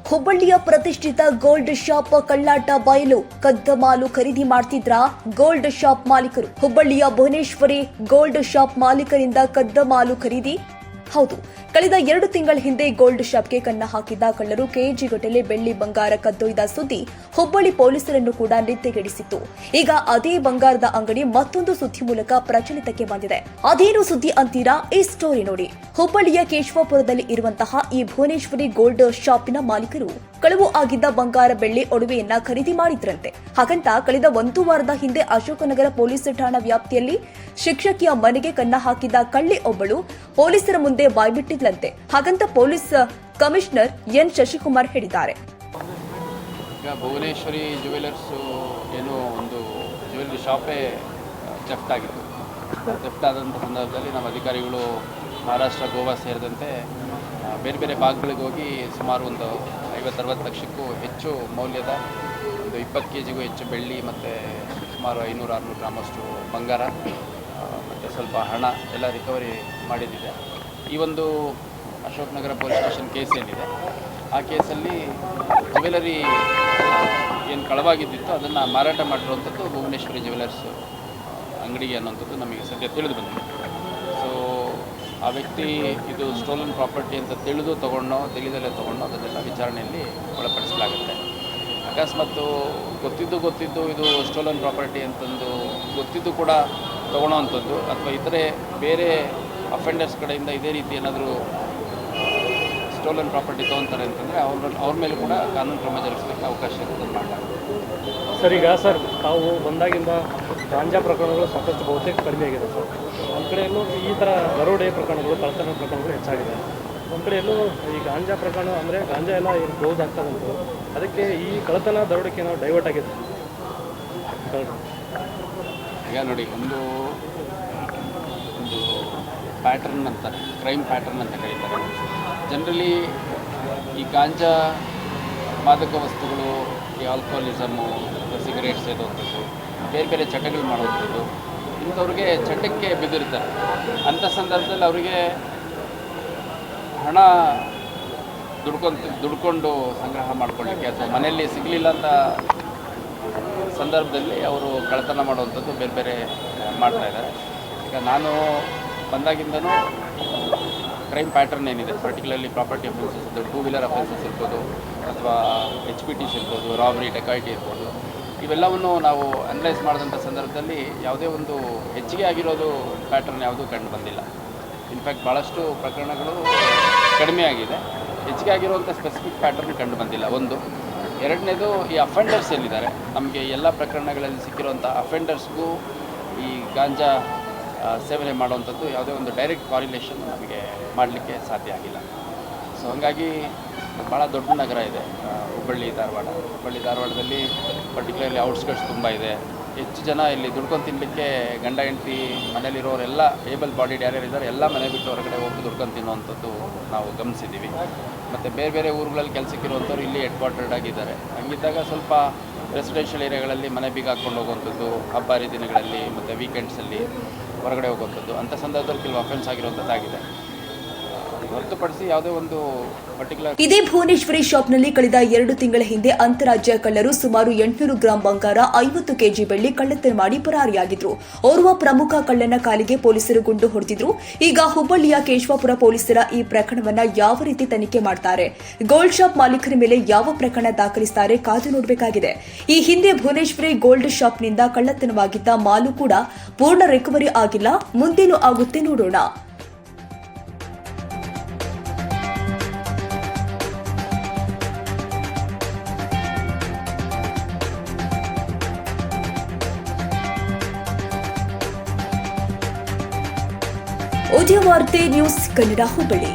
ಹುಬ್ಬಳ್ಳಿಯ ಪ್ರತಿಷ್ಠಿತ gold shop ಕಳ್ಳಾಟ ಬಯಲು. ಕದ್ದ ಮಾಲು ಖರೀದಿ ಮಾಡ್ತಿದ್ರ ಗೋಲ್ಡ್ ಶಾಪ್ ಮಾಲೀಕರು. ಹುಬ್ಬಳ್ಳಿಯ ಭುವನೇಶ್ವರಿ ಗೋಲ್ಡ್ ಶಾಪ್ ಮಾಲೀಕರಿಂದ ಕದ್ದ ಮಾಲು ಖರೀದಿ. ಹೌದು, ಕಳೆದ 2 ತಿಂಗಳ ಹಿಂದೆ ಗೋಲ್ಡ್ ಶಾಪ್ಗೆ ಕನ್ನ ಹಾಕಿದ್ದ ಕಳ್ಳರು ಕೆಜಿಗಟ್ಟಲೆ ಬೆಳ್ಳಿ ಬಂಗಾರ ಕದ್ದೊಯ್ದ ಸುದ್ದಿ ಹುಬ್ಬಳ್ಳಿ ಪೊಲೀಸರನ್ನು ಕೂಡ ನಿದ್ದೆಗೆಡಿಸಿತ್ತು. ಈಗ ಅದೇ ಬಂಗಾರದ ಅಂಗಡಿ ಮತ್ತೊಂದು ಸುದ್ದಿ ಮೂಲಕ ಪ್ರಚಲಿತಕ್ಕೆ ಬಂದಿದೆ. ಅದೇನು ಸುದ್ದಿ ಅಂತೀರಾ? ಈ ಸ್ಟೋರಿ ನೋಡಿ. ಹುಬ್ಬಳ್ಳಿಯ ಕೇಶವಾಪುರದಲ್ಲಿ ಇರುವಂತಹ ಈ ಭುವನೇಶ್ವರಿ ಗೋಲ್ಡ್ ಶಾಪಿನ ಮಾಲೀಕರು ಕಳವು ಆಗಿದ್ದ ಬಂಗಾರ ಬೆಳ್ಳಿ ಒಡವೆಯನ್ನ ಖರೀದಿ ಮಾಡಿದ್ರಂತೆ. ಹಾಗಂತ ಕಳೆದ 1 ವಾರದ ಹಿಂದೆ ಅಶೋಕನಗರ ಪೊಲೀಸ್ ಠಾಣಾ ವ್ಯಾಪ್ತಿಯಲ್ಲಿ ಶಿಕ್ಷಕಿಯ ಮನೆಗೆ ಕನ್ನ ಹಾಕಿದ್ದ ಕಳ್ಳಿ ಒಬ್ಬಳು ಪೊಲೀಸರ ಮುಂದೆ ಬಾಯ್ಬಿಟ್ಟಿದ್ಲಂತೆ. ಹಾಗಂತ ಪೊಲೀಸ್ ಕಮಿಷನರ್ ಎನ್ ಶಶಿಕುಮಾರ್ ಹೇಳಿದ್ದಾರೆ. ಈಗ ಭುವನೇಶ್ವರಿ ಜ್ಯುವೆಲರ್ಸ್ ಏನೋ ಒಂದು ಜ್ಯುವೆಲರಿ ಶಾಪೇ ಥೆಫ್ಟ್ ಆಗಿತ್ತು. ಥೆಫ್ಟ್ ಆದಂಥ ಸಂದರ್ಭದಲ್ಲಿ ನಮ್ಮ ಅಧಿಕಾರಿಗಳು ಮಹಾರಾಷ್ಟ್ರ, ಗೋವಾ ಸೇರಿದಂತೆ ಬೇರೆ ಬೇರೆ ಭಾಗಗಳಿಗೆ ಹೋಗಿ ಸುಮಾರು ಒಂದು 50-60 ಲಕ್ಷಕ್ಕೂ ಹೆಚ್ಚು ಮೌಲ್ಯದ ಒಂದು 20 kgಗೂ ಹೆಚ್ಚು ಬೆಳ್ಳಿ ಮತ್ತು ಸುಮಾರು 500-600 ಗ್ರಾಮಷ್ಟು ಬಂಗಾರ ಮತ್ತು ಸ್ವಲ್ಪ ಹಣ ಎಲ್ಲ ರಿಕವರಿ ಮಾಡಿದ್ದಿದೆ. ಈ ಒಂದು ಅಶೋಕನಗರ ಪೊಲೀಸ್ ಸ್ಟೇಷನ್ ಕೇಸ್ ಏನಿದೆ, ಆ ಕೇಸಲ್ಲಿ ಜ್ಯುವೆಲರಿ ಏನು ಕಳವಾಗಿದ್ದಿತ್ತು ಅದನ್ನು ಮಾರಾಟ ಮಾಡಿರುವಂಥದ್ದು ಭುವನೇಶ್ವರಿ ಜ್ಯುವೆಲರ್ಸ್ ಅಂಗಡಿಗೆ ಅನ್ನುವಂಥದ್ದು ನಮಗೆ ಸದ್ಯ ತಿಳಿದು ಬಂದಿದೆ. ಸೊ ಆ ವ್ಯಕ್ತಿ ಇದು ಸ್ಟೋಲನ್ ಪ್ರಾಪರ್ಟಿ ಅಂತ ತಿಳಿದಲ್ಲೇ ತೊಗೊಂಡು ಅದನ್ನೆಲ್ಲ ವಿಚಾರಣೆಯಲ್ಲಿ ಒಳಪಡಿಸಲಾಗುತ್ತೆ. ಅಕಸ್ಮಾತ್ತು ಗೊತ್ತಿದ್ದು ಇದು ಸ್ಟೋಲನ್ ಪ್ರಾಪರ್ಟಿ ಅಂತಂದು ಗೊತ್ತಿದ್ದು ಕೂಡ ತೊಗೊಳ್ಳೋವಂಥದ್ದು ಅಥವಾ ಇತರೆ ಬೇರೆ ಅಫೆಂಡರ್ಸ್ ಕಡೆಯಿಂದ ಇದೇ ರೀತಿ ಏನಾದರೂ ಸ್ಟೋಲನ್ ಪ್ರಾಪರ್ಟಿ ತೊಗೊತಾರೆ ಅಂತಂದರೆ ಅವ್ರ ಮೇಲೆ ಕೂಡ ಕಾನೂನು ಕ್ರಮ ಜರುಗಿಸಲಿಕ್ಕೆ ಅವಕಾಶ ಇರೋದನ್ನು ಮಾಡಲಾಗುತ್ತೆ. ಸರ್, ಈಗ ತಾವು ಬಂದಾಗಿಂದ ಗಾಂಜಾ ಪ್ರಕರಣಗಳು ಸಾಕಷ್ಟು ಬಹುತೇಕ ಕಡಿಮೆ ಆಗಿದೆ ಸರ್. ಒಂದು ಕಡೆಯಲ್ಲೂ ಈ ಥರ ದರೋಡೆ ಪ್ರಕರಣಗಳು, ಕಳ್ಳತನ ಪ್ರಕರಣಗಳು ಹೆಚ್ಚಾಗಿದೆ. ಒಂದು ಕಡೆಯಲ್ಲೂ ಈ ಗಾಂಜಾ ಪ್ರಕರಣ ಅಂದರೆ ಗಾಂಜಾ ಎಲ್ಲ ಏನು ಕ್ಲೋಸ್ ಆಗ್ತಾ ಬಂತು, ಅದಕ್ಕೆ ಈ ಕಳ್ಳತನ ದರೋಡೆಗೆ ನಾವು ಡೈವರ್ಟ್ ಆಗಿದೆ. ಈಗ ನೋಡಿ, ಒಂದು ಪ್ಯಾಟ್ರನ್ ಅಂತಾರೆ, ಕ್ರೈಮ್ ಪ್ಯಾಟ್ರನ್ ಅಂತ ಕರೀತಾರೆ. ಜನರಲಿ ಈ ಗಾಂಜಾ, ಮಾದಕ ವಸ್ತುಗಳು, ಈ ಆಲ್ಕೋಹಾಲಿಸಮ್ಮು, ಸಿಗರೇಟ್ ಸೇದುವಂಥದ್ದು, ಬೇರೆ ಬೇರೆ ಚಟಗಳು ಮಾಡುವಂಥದ್ದು, ಇಂಥವ್ರಿಗೆ ಚಟಕ್ಕೆ ಬಿದ್ದಿರ್ತಾರೆ. ಅಂಥ ಸಂದರ್ಭದಲ್ಲಿ ಅವರಿಗೆ ಹಣ ದುಡ್ಕೊಂಡು ಸಂಗ್ರಹ ಮಾಡ್ಕೊಳ್ಳಿಕ್ಕೆ ಅಥವಾ ಮನೆಯಲ್ಲಿ ಸಿಗಲಿಲ್ಲ ಅಂತ ಸಂದರ್ಭದಲ್ಲಿ ಅವರು ಕಳ್ಳತನ ಮಾಡುವಂಥದ್ದು ಬೇರೆ ಬೇರೆ ಮಾಡ್ತಾಯಿದ್ದಾರೆ. ಈಗ ನಾನು ಬಂದಾಗಿಂದನೂ ಕ್ರೈಮ್ ಪ್ಯಾಟರ್ನ್ ಏನಿದೆ, particularly property offences, 2 wheeler offences ಇರ್ಬೋದು ಅಥವಾ HPTs ಇರ್ಬೋದು, ರಾಬರಿ, ಡೆಕಾಯಿಟಿ ಇರ್ಬೋದು, ಇವೆಲ್ಲವನ್ನು ನಾವು ಅನಲೈಸ್ ಮಾಡಿದಂಥ ಸಂದರ್ಭದಲ್ಲಿ ಯಾವುದೇ ಒಂದು ಹೆಚ್ಚಿಗೆ ಆಗಿರೋದು ಪ್ಯಾಟರ್ನ್ ಯಾವುದೂ ಕಂಡು ಬಂದಿಲ್ಲ. ಇನ್ಫ್ಯಾಕ್ಟ್ ಭಾಳಷ್ಟು ಪ್ರಕರಣಗಳು ಕಡಿಮೆ ಆಗಿದೆ. ಹೆಚ್ಚಿಗೆ ಆಗಿರುವಂಥ ಸ್ಪೆಸಿಫಿಕ್ ಪ್ಯಾಟರ್ನ್ ಕಂಡು ಬಂದಿಲ್ಲ. ಒಂದು. ಎರಡನೇದು, ಈ ಅಫೆಂಡರ್ಸ್ ಏನಿದ್ದಾರೆ, ನಮಗೆ ಎಲ್ಲ ಪ್ರಕರಣಗಳಲ್ಲಿ ಸಿಕ್ಕಿರುವಂಥ ಅಫೆಂಡರ್ಸ್ಗೂ ಈ ಗಾಂಜಾ ಸೇವನೆ ಮಾಡುವಂಥದ್ದು ಯಾವುದೇ ಒಂದು ಡೈರೆಕ್ಟ್ ಕಾರಿಲೇಷನ್ ನಮಗೆ ಮಾಡಲಿಕ್ಕೆ ಸಾಧ್ಯ ಆಗಿಲ್ಲ. ಸೊ ಹಾಗಾಗಿ ಭಾಳ ದೊಡ್ಡ ನಗರ ಇದೆ ಹುಬ್ಬಳ್ಳಿ ಧಾರವಾಡದಲ್ಲಿ ಪರ್ಟಿಕ್ಯುಲರ್ಲಿ ಔಟ್ಸ್ಕಟ್ಸ್ ತುಂಬ ಇದೆ. ಹೆಚ್ಚು ಜನ ಇಲ್ಲಿ ದುಡ್ಕೊಂಡು ತಿನ್ನಲಿಕ್ಕೆ ಗಂಡ ಹೆಂಡತಿ ಮನೇಲಿರೋರೆಲ್ಲ ಏಬಲ್ ಬಾಡಿಡ್ ಯಾರ್ಯಾರಿದ್ದಾರೆ ಎಲ್ಲ ಮನೆ ಬಿಟ್ಟು ಹೊರಗಡೆ ಹೋಗಿ ದುಡ್ಕೊಂಡು ತಿನ್ನುವಂಥದ್ದು ನಾವು ಗಮನಿಸಿದ್ದೀವಿ. ಮತ್ತು ಬೇರೆ ಬೇರೆ ಊರುಗಳಲ್ಲಿ ಕೆಲಸಕ್ಕಿರುವಂಥವ್ರು ಇಲ್ಲಿ ಹೆಡ್ ಕ್ವಾರ್ಟರ್ಡ್ ಆಗಿದ್ದಾರೆ. ಹಂಗಿದ್ದಾಗ ಸ್ವಲ್ಪ ರೆಸಿಡೆನ್ಷಿಯಲ್ ಏರಿಯಾಗಳಲ್ಲಿ ಮನೆ ಬೀಗ ಹಾಕ್ಕೊಂಡು ಹೋಗುವಂಥದ್ದು, ಹಬ್ಬ ಹರಿದಿನಗಳಲ್ಲಿ ಮತ್ತು ವೀಕೆಂಡ್ಸಲ್ಲಿ ಹೊರಗಡೆ ಹೋಗುವಂಥದ್ದು, ಅಂಥ ಸಂದರ್ಭದಲ್ಲಿ ಕೆಲವು ಅಫೆನ್ಸ್ ಆಗಿರುವಂಥದ್ದಾಗಿದೆ. ಹೊರತುಪಡಿಸಿ ಯಾವುದೇ ಒಂದು ಪರ್ಟಿಕ್ಯುಲರ್. ಇದೇ ಭುವನೇಶ್ವರಿ ಶಾಪ್ನಲ್ಲಿ ಕಳೆದ 2 ತಿಂಗಳ ಹಿಂದೆ ಅಂತಾರಾಜ್ಯ ಕಳ್ಳರು ಸುಮಾರು 800 ಗ್ರಾಂ ಬಂಗಾರ, 50 kg ಬೆಳ್ಳಿ ಕಳ್ಳತನ ಮಾಡಿ ಪರಾರಿಯಾಗಿದ್ರು. ಓರ್ವ ಪ್ರಮುಖ ಕಳ್ಳನ ಕಾಲಿಗೆ ಪೊಲೀಸರು ಗುಂಡು ಹೊಡೆದಿದ್ರು. ಈಗ ಹುಬ್ಬಳ್ಳಿಯ ಕೇಶವಾಪುರ ಪೊಲೀಸರ ಈ ಪ್ರಕರಣವನ್ನ ಯಾವ ರೀತಿ ತನಿಖೆ ಮಾಡ್ತಾರೆ, ಗೋಲ್ಡ್ ಶಾಪ್ ಮಾಲೀಕರ ಮೇಲೆ ಯಾವ ಪ್ರಕರಣ ದಾಖಲಿಸುತ್ತಾರೆ, ಕಾದು ನೋಡಬೇಕಾಗಿದೆ. ಈ ಹಿಂದೆ ಭುವನೇಶ್ವರಿ ಗೋಲ್ಡ್ ಶಾಪ್ನಿಂದ ಕಳ್ಳತನವಾಗಿದ್ದ ಮಾಲು ಕೂಡ ಪೂರ್ಣ ರಿಕವರಿ ಆಗಿಲ್ಲ. ಮುಂದೇನು ಆಗುತ್ತೆ ನೋಡೋಣ. ಉದಯ ವಾರ್ತೆ ನ್ಯೂಸ್ ಕನ್ನಡ, ಹುಬ್ಬಳ್ಳಿ.